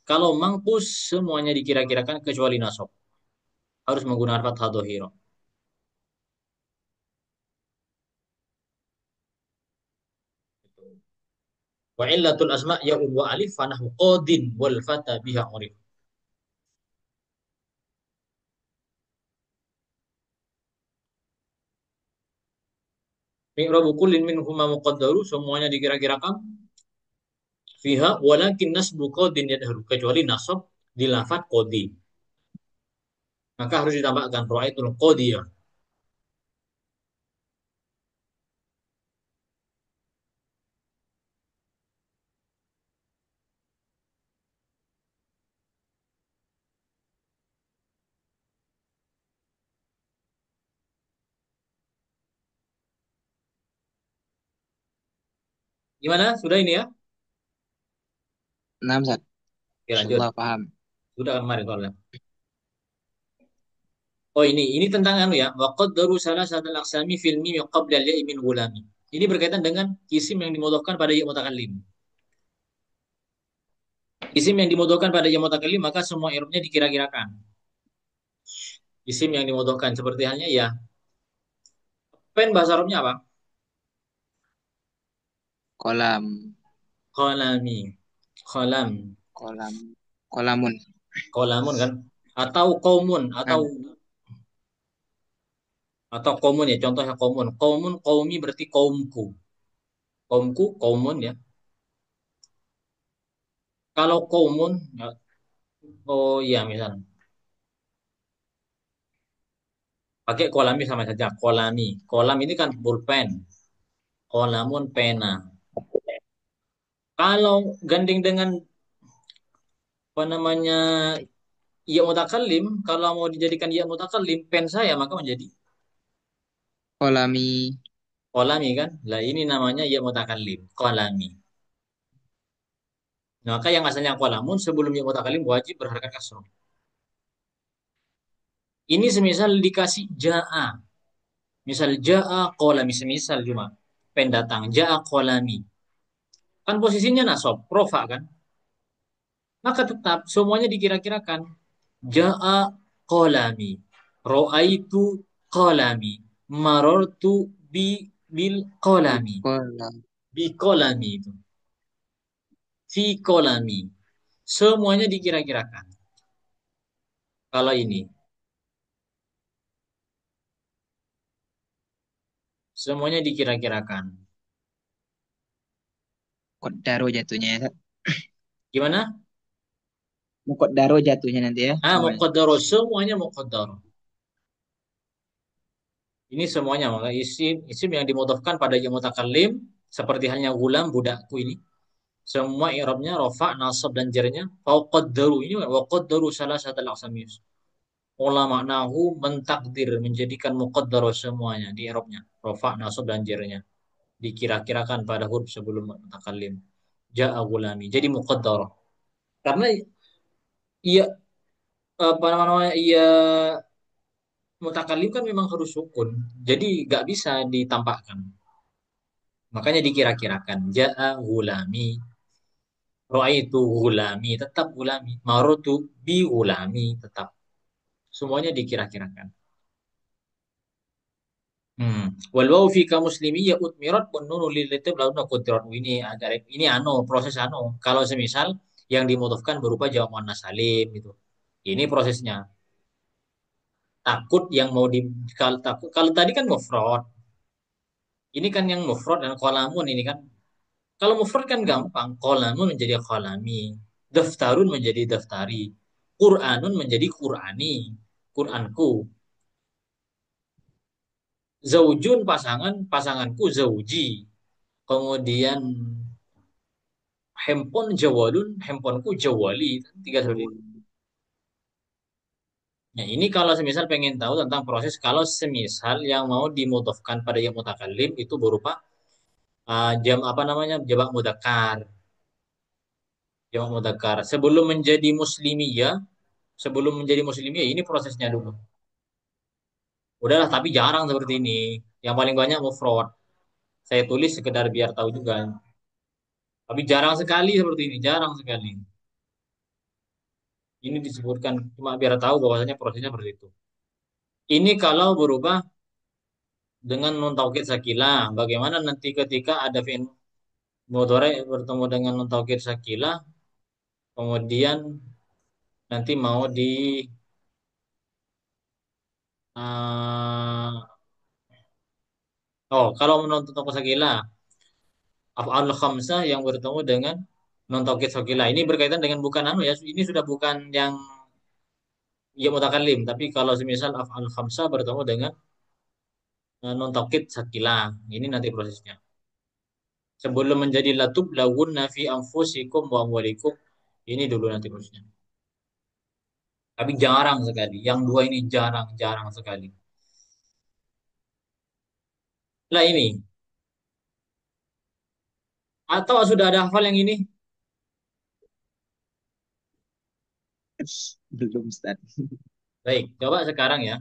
Kalau mangkus semuanya dikira-kirakan kecuali nasab. Harus menggunakan fathah dhahirah. Wa illatul asma ya'ud wa alif fanahu qadin wal fata biha urif. Mi'rabu kullin minhuma muqaddaru semuanya dikira-kirakan fiha walakin nasbu qadin yadharu kecuali nasab di lafaz qadi. Maka harus ditambahkan ra'aitul qadiyah. Gimana? Sudah ini ya? 6 Zat. Oke, lanjut. Insyaallah paham. Sudah kemarin soalnya. Oh ini tentang anu ya. Wa qaddaru salasatal aqsami fil mim qabla al-ya'i min gulami. Ini berkaitan dengan isim yang dimudhofkan pada ya mutakallim. Isim yang dimudhofkan pada ya mutakallim maka semua i'rabnya dikira-kirakan. Isim yang dimudhofkan seperti halnya ya. Pen bahasa Arabnya apa? Kolam. Qalami. Qalam. Kolam. Kolamun. Qalamun kan? Atau qaumun Am. atau qaumun ya contohnya qaumun. Qaumun qaumi berarti kaumku. Kaumku qaumun ya. Kalau qaumun ya, oh iya misal pakai kolami sama saja. Kolami. Kolam ini kan pulpen. Kolamun pena. Kalau ganding dengan apa namanya ya mutakallim, kalau mau dijadikan ya mutakallim, pen saya maka menjadi Kolami. kolami kan? Lah ini namanya ya mutakallim, kolami. Nah, maka yang asalnya kolamun sebelum ya mutakallim wajib berharakat kasroh. Ini semisal dikasih jaa, misal jaa kolami, semisal cuma pen datang jaa kolami. Kan posisinya nasab, rofa kan? Maka tetap semuanya dikira-kirakan. Ja'a qalami. Ra'aitu qalami. Marartu bil qalami. Kolam. Bi qalami itu. Fi qalami. Semuanya dikira-kirakan. Kalau ini. Semuanya dikira-kirakan. Kodaro jatuhnya ya, Zat. Gimana? Mukodaro jatuhnya nanti ya semuanya. Muqaddaro. Semuanya muqaddaro. Ini semuanya. Maka isim yang dimudhafkan pada yang mutakallim. Seperti halnya gulam, budakku ini. Semua i'rabnya rafa, nasab dan jarnya faqaddaru. Ini waqaddaru salah satu aqsamis. Ulama nahu mentakdir menjadikan muqaddar semuanya di i'rabnya. Rafa, nasab dan jarnya dikira-kirakan pada huruf sebelum mutakallim. Ja'a gulami. Jadi muqaddar. Karena ia apa namanya ia mutakallim kan memang harus sukun. Jadi nggak bisa ditampakkan. Makanya dikira-kirakan. Ja'a gulami. Ra'aitu gulami. Tetap gulami. Marutu bi gulami. Tetap. Semuanya dikira-kirakan. Wal wawu fi ka muslimiyya utmirat wan nunu lil litib launa qudrat. Ini anu proses anu. Kalau semisal yang dimudhafkan berupa jawab muannas salim gitu. Ini prosesnya. Takut yang mau di kalau takut kalau tadi kan mufrad. Ini kan yang mufrad dan qalamun ini kan. Kalau mufrad kan gampang. Qalamun menjadi qalami. Daftarun menjadi daftari. Qur'anun menjadi qur'ani. Qur'anku. Zaujun pasangan, pasanganku zauji. Kemudian handphone jawalun, handphoneku jawali. Tiga seperti itu. Nah, ini kalau semisal pengen tahu tentang proses kalau semisal yang mau dimudofkan pada yang mutakallim itu berupa jam apa namanya? Jamak mudzakkar. Jamak mudzakkar. Sebelum menjadi muslimiyah ini prosesnya dulu. Udahlah, tapi jarang seperti ini. Yang paling banyak mufrad. Saya tulis sekedar biar tahu juga. Tapi jarang sekali seperti ini, jarang sekali. Ini disebutkan cuma biar tahu bahwasanya prosesnya seperti itu. Ini kalau berubah dengan nun taukid sakilah. Bagaimana nanti ketika ada fi'il mudhari bertemu dengan nun taukid sakilah, kemudian nanti mau di eh, oh kalau nun taukid sakilah, af'al khamsah yang bertemu dengan nun taukid sakilah. Ini berkaitan dengan bukan anu ya, ini sudah bukan yang ya mutakallim, tapi kalau semisal af'al khamsah bertemu dengan non taukid sakilah. Ini nanti prosesnya. Sebelum menjadi latub lawunna fi anfusikum wa amwalikum. Ini dulu nanti prosesnya. Tapi jarang sekali. Yang dua ini jarang sekali. Lah ini. Atau sudah ada hafal yang ini? Belum Ustaz. Baik, coba sekarang ya.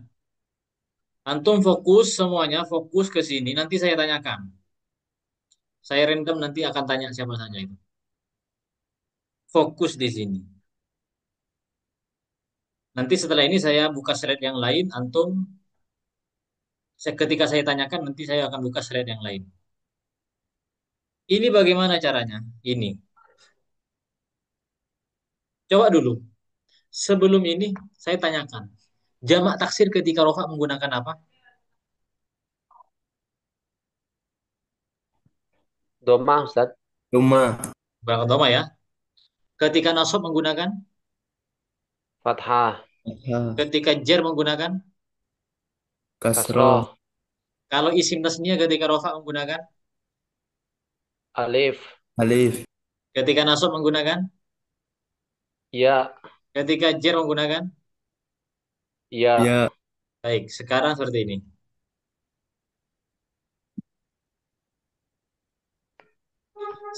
Antum fokus semuanya, fokus ke sini. Nanti saya tanyakan. Saya random nanti akan tanya siapa saja itu. Fokus di sini. Nanti setelah ini saya buka slide yang lain. Antum, ketika saya tanyakan, nanti saya akan buka slide yang lain. Ini bagaimana caranya? Ini. Coba dulu. Sebelum ini saya tanyakan. Jamak taksir ketika rofa menggunakan apa? Domah, Ustaz. Rumah. Berangkat doma ya. Ketika nasab menggunakan, Fathah. Fathah. ketika jar menggunakan, Kasroh. Kasroh. kalau isim tasnia ketika rofa menggunakan, Alif. Alif. ketika nasab menggunakan, Ya. ketika jar menggunakan. Ya. Ya. Baik, sekarang seperti ini.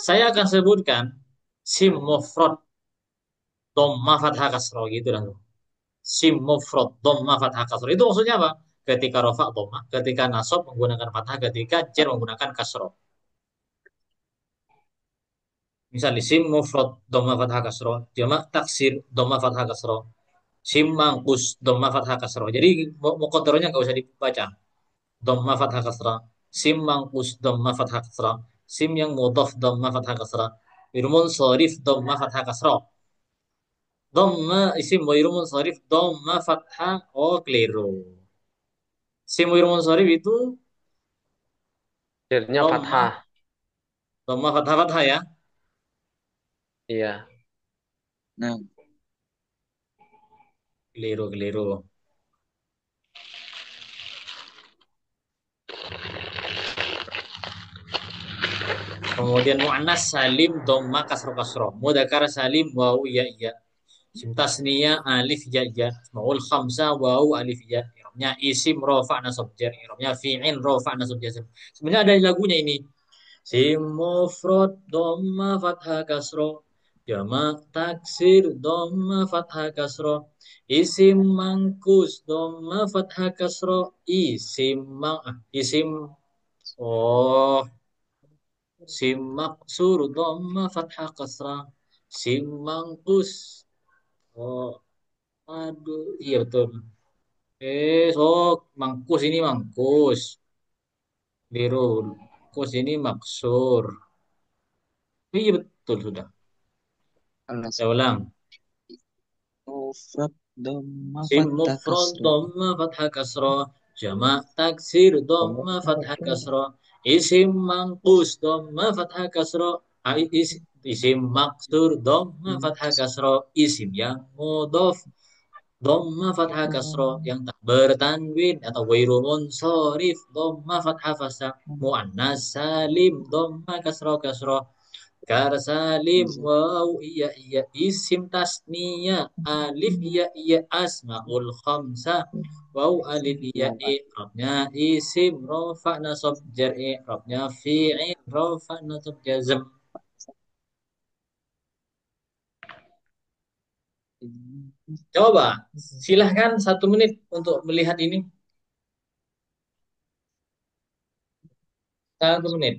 Saya akan sebutkan sim mufrad dhamma fathah kasroh gitu lah. Sim mufrad dhamma fathah kasroh. Itu maksudnya apa? Ketika rofa dhamma, ketika nasab menggunakan fathah, ketika jar menggunakan kasroh. Misal sim mufrad dhamma fathah kasroh, jamak taksir dhamma fathah kasroh, sim mangkus dhamma fathah kasroh. Jadi muqaddaranya nggak usah dibaca. Dhamma fathah kasroh, sim mangkus dhamma fathah kasroh, sim yang mudhaf dhamma fathah kasroh, irmun sharif dhamma fathah kasroh. Dhamma isim wa irmun sharif dhamma fathah, oh keliru. Sim wa irmun sharif itu Jirnya dhamma fathah. dhamma fathah fathah ya. Iya. Nah, Keliru. Kemudian mu'annas salim dhamma kasroh kasroh. Mudzakkar salim wawu ya ya. Isim tasniyah alif ya ya. Maul khamsah wawu alif ya. Irobnya isim rofa nasab jar. Irobnya fi'il rofa nasab jar. Sebenarnya ada lagunya ini. Sim mufrad dhamma fathah kasroh. Jamak taksir dhamma fathah kasroh. Isim mangkus dhamma fathah kasroh. Isim oh sim maksur dhamma fathah kasrah. Sim mangkus. Oh, aduh, iya betul. Mangkus ini mangkus. Biru. Kus ini maksur. Iya betul sudah. alas Saya ulang. mufrad dhamma Sim fathah mufrad kasroh. dhamma fathah kasrah. Jamak taksir dhamma fathah kasrah. Isim mangkus dhamma fathah kasrah. Isim maksur dhamma fathah kasrah. Isim yang mudhaf Dhamma fathah kasroh yang tak bertanwin atau ghairu munsharif. Dhamma fathah fasah. Muannas salim. Dhamma kasroh kasroh. Kar salim waw iya iya isim tasniya alif iya iya asmaul khamsa waw alif iya i'rabnya isim rofa nasab jar i'rabnya fi'il rofa nasab jazm. Coba silahkan 1 menit untuk melihat ini. 1 menit.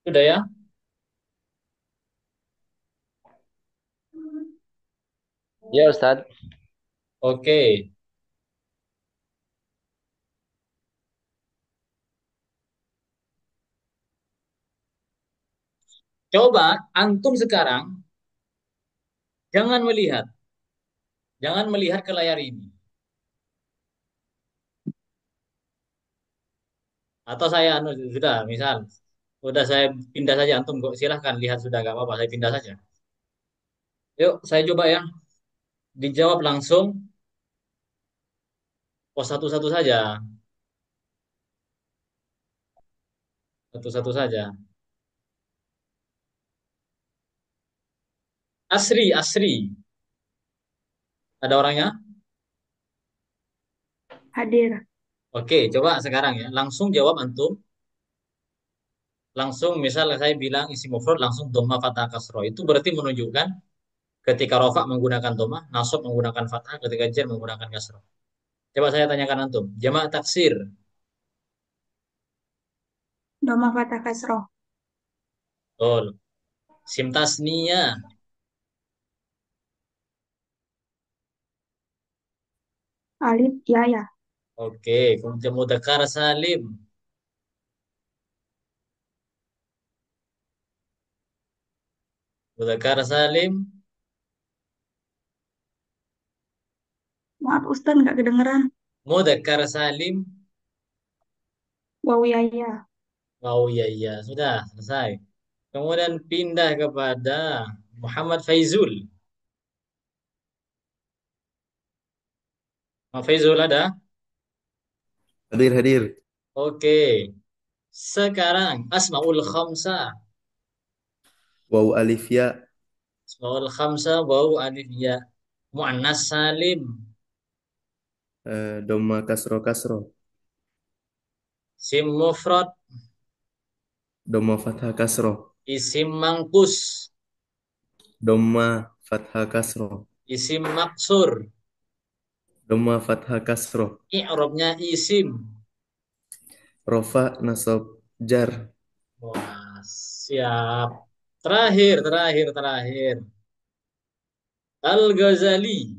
Sudah ya? Ya Ustadz. Oke. Coba antum sekarang jangan melihat, jangan melihat ke layar ini. Atau saya sudah, misal, sudah saya pindah saja antum kok silahkan lihat sudah gak apa-apa saya pindah saja. Yuk saya coba ya, dijawab langsung. Oh satu-satu saja, satu-satu saja. Asri, Asri, ada orangnya? Hadir. Oke, coba sekarang ya, langsung jawab antum. Langsung misal saya bilang isi mufrad langsung dhamma fathah kasroh. Itu berarti menunjukkan ketika rofa menggunakan dhamma, nasab menggunakan fathah, ketika jar menggunakan kasroh. Coba saya tanyakan antum, jamak taksir. Doma fathah kasroh. Betul. Sim tasniyah. Alif ya ya. Oke, kemudian mudzakkar salim. Mudzakkar salim, Maaf Ustaz nggak kedengeran. mudzakkar salim. Waw ya ya. Oh iya iya, sudah selesai. Kemudian pindah kepada Muhammad Faizul. Muhammad Faizul ada? Hadir, hadir. Oke. Sekarang Asmaul Khamsa. Waw alif ya. Asmaul Khamsa wau alif ya. Muannas salim. Dhamma kasro kasro. Sim mufrad. Dhamma fathah kasro. Isim mangkus. Dhamma fathah kasro. Isim maksur. Dhamma fathah kasro. I'rabnya isim. Rofa nasab jar. Wah, siap. Terakhir, terakhir, terakhir. Al-Ghazali.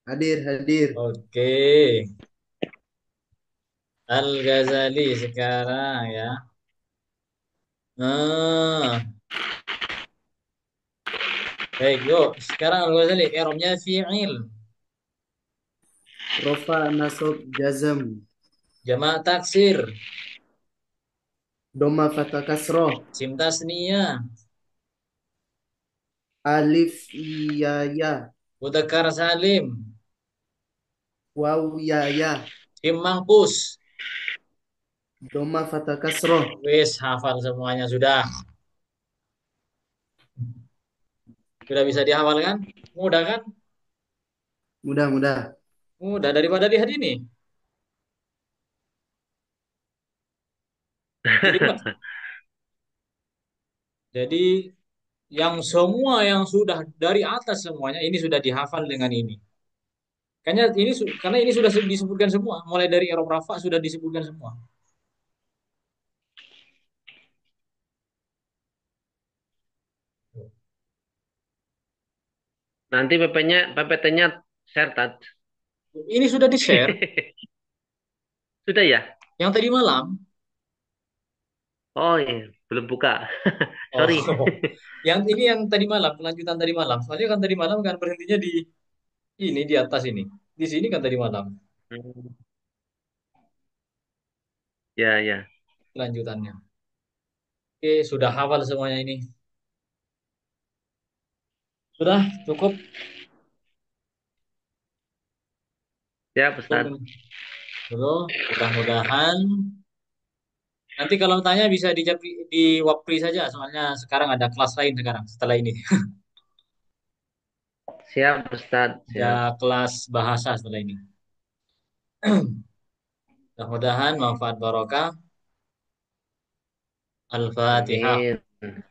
Hadir, hadir. Oke. Al-Ghazali sekarang ya. Nah, baik, yuk. Sekarang Al-Ghazali. I'rabnya fi'il. Rofa nasab jazam. Jamak taksir. Dhamma fathah kasro. Sim tasniyah. Alif ya ya. Mudzakkar salim. Waw ya ya. Sim mangkus. Dhamma fathah kasro. Wis hafal semuanya sudah. Sudah bisa dihafal kan? Mudah kan? Mudah, mudah. Mudah daripada lihat ini. Jadi jadi yang semua yang sudah dari atas semuanya ini sudah dihafal dengan ini. Karena ini sudah disebutkan semua, mulai dari Eropa Rafa sudah disebutkan semua. Nanti PPT-nya share tat. Ini sudah di-share Sudah ya? yang tadi malam. Oh iya, belum buka. Oh, Sorry. yang ini yang tadi malam, kelanjutan tadi malam. Soalnya kan tadi malam kan berhentinya di ini di atas ini. Di sini kan tadi malam Hmm, ya, ya. kelanjutannya. Oke, sudah hafal semuanya ini. Sudah cukup. Siap, Cukup Ustaz. ini. Dulu, mudah-mudahan nanti kalau tanya bisa di Wapri saja. Soalnya sekarang ada kelas lain sekarang setelah ini. Siap, Ustaz. Ada Siap. kelas bahasa setelah ini. Mudah-mudahan manfaat barokah. Al-Fatihah. Amin.